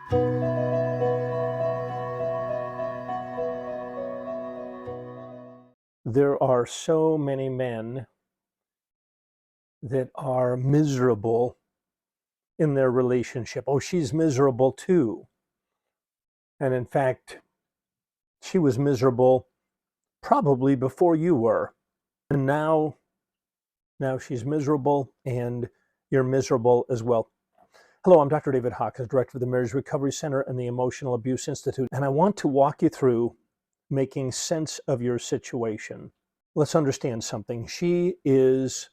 There are so many men that are miserable in their relationship. Oh, she's miserable too. And in fact, she was miserable probably before you were. And now she's miserable and you're miserable as well. Hello, I'm Dr. David Hawkins, Director of the Marriage Recovery Center and the Emotional Abuse Institute. And I want to walk you through making sense of your situation. Let's understand something. She is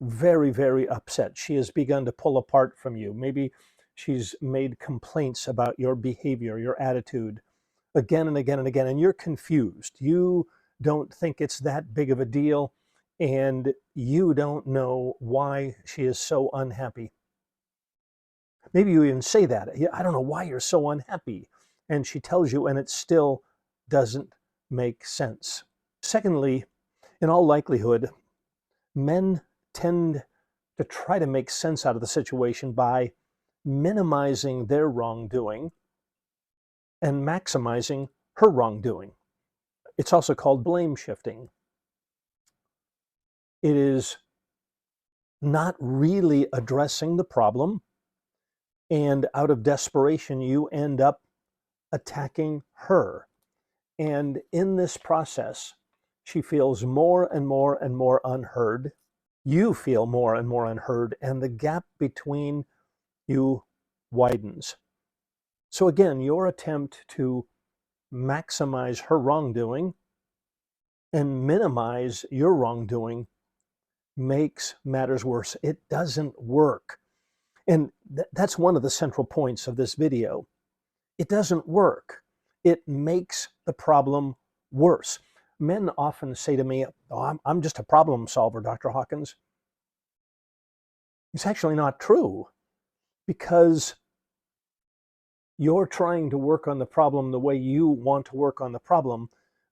very, very upset. She has begun to pull apart from you. Maybe she's made complaints about your behavior, your attitude, again and again and again, and you're confused. You don't think it's that big of a deal, and you don't know why she is so unhappy. Maybe you even say that. I don't know why you're so unhappy. And she tells you, and it still doesn't make sense. Secondly, in all likelihood, men tend to try to make sense out of the situation by minimizing their wrongdoing and maximizing her wrongdoing. It's also called blame shifting. It is not really addressing the problem, and out of desperation, you end up attacking her. And in this process, she feels more and more and more unheard. You feel more and more unheard, and the gap between you widens. So again, your attempt to maximize her wrongdoing and minimize your wrongdoing makes matters worse. It doesn't work. And that's one of the central points of this video. It doesn't work. It makes the problem worse. Men often say to me, oh, I'm just a problem solver, Dr. Hawkins. It's actually not true, because you're trying to work on the problem the way you want to work on the problem,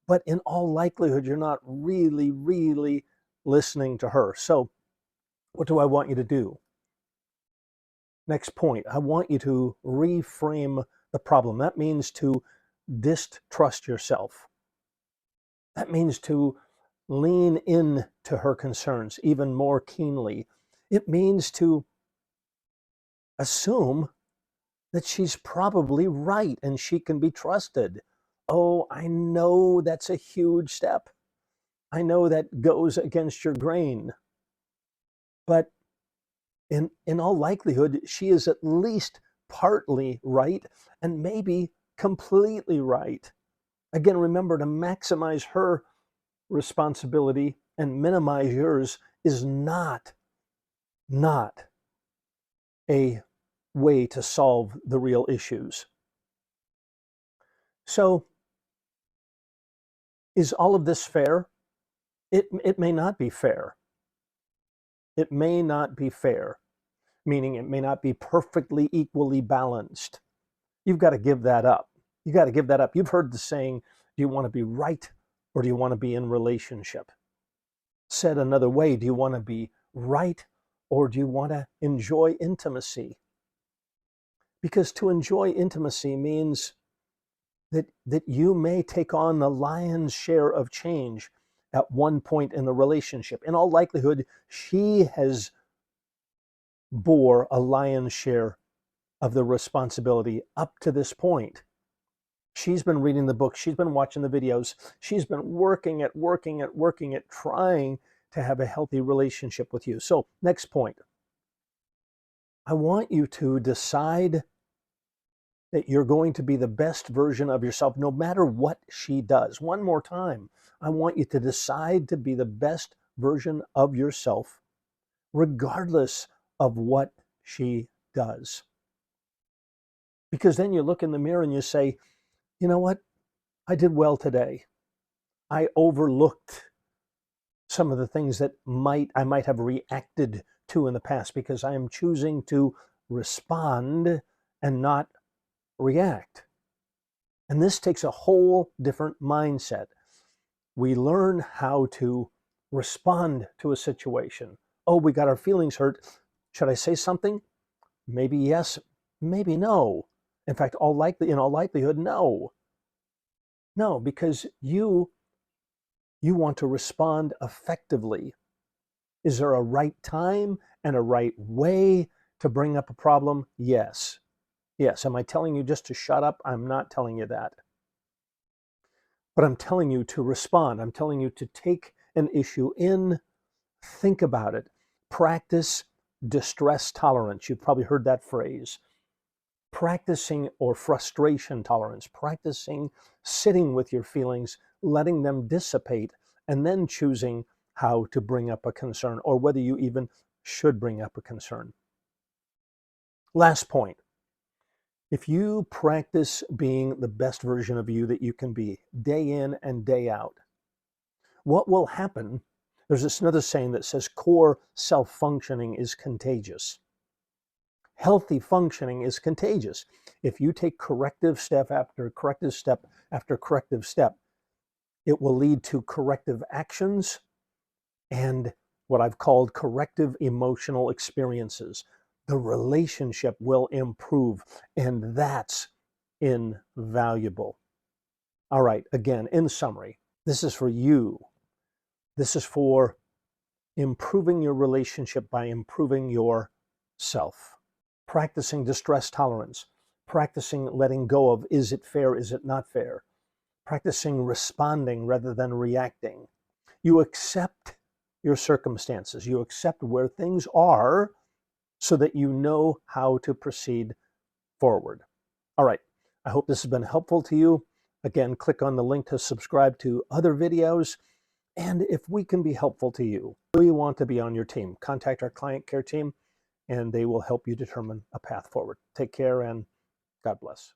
but in all likelihood, you're not really listening to her. So what do I want you to do? Next point, I want you to reframe the problem. That means to distrust yourself. That means to lean in to her concerns even more keenly. It means to assume that she's probably right and she can be trusted. Oh, I know that's a huge step. I know that goes against your grain. But in all likelihood, she is at least partly right and maybe completely right. Again, remember, to maximize her responsibility and minimize yours is not a way to solve the real issues. So, is all of this fair? It may not be fair. It may not be fair, meaning it may not be perfectly equally balanced. You've got to give that up. You got to give that up. You've heard the saying, do you want to be right or do you want to be in relationship? Said another way, do you want to be right or do you want to enjoy intimacy? Because to enjoy intimacy means that you may take on the lion's share of change at one point in the relationship. In all likelihood, she has bore a lion's share of the responsibility up to this point. She's been reading the books, she's been watching the videos, she's been working at trying to have a healthy relationship with you. So, next point. I want you to decide that you're going to be the best version of yourself no matter what she does. One more time, I want you to decide to be the best version of yourself regardless of what she does. Because then you look in the mirror and you say, you know what? I did well today. I overlooked some of the things that I might have reacted to in the past because I am choosing to respond and not react. And this takes a whole different mindset. We learn how to respond to a situation. Oh, we got our feelings hurt. Should I say something? Maybe yes, maybe no. In fact, in all likelihood, no. No, because you want to respond effectively. Is there a right time and a right way to bring up a problem? Yes. Yes. Am I telling you just to shut up? I'm not telling you that. But I'm telling you to respond. I'm telling you to take an issue in, think about it, practice distress tolerance. You've probably heard that phrase. Practicing or frustration tolerance, practicing sitting with your feelings, letting them dissipate, and then choosing how to bring up a concern or whether you even should bring up a concern. Last point. If you practice being the best version of you that you can be day in and day out, what will happen? There's this another saying that says core self-functioning is contagious. Healthy functioning is contagious. If you take corrective step after corrective step after corrective step, it will lead to corrective actions and what I've called corrective emotional experiences. The relationship will improve, and that's invaluable. All right, again, in summary, this is for you. This is for improving your relationship by improving yourself. Practicing distress tolerance, practicing letting go of is it fair, is it not fair, practicing responding rather than reacting. You accept your circumstances, you accept where things are so that you know how to proceed forward. All right, I hope this has been helpful to you. Again, click on the link to subscribe to other videos. And if we can be helpful to you, we want to be on your team. Contact our client care team and they will help you determine a path forward. Take care and God bless.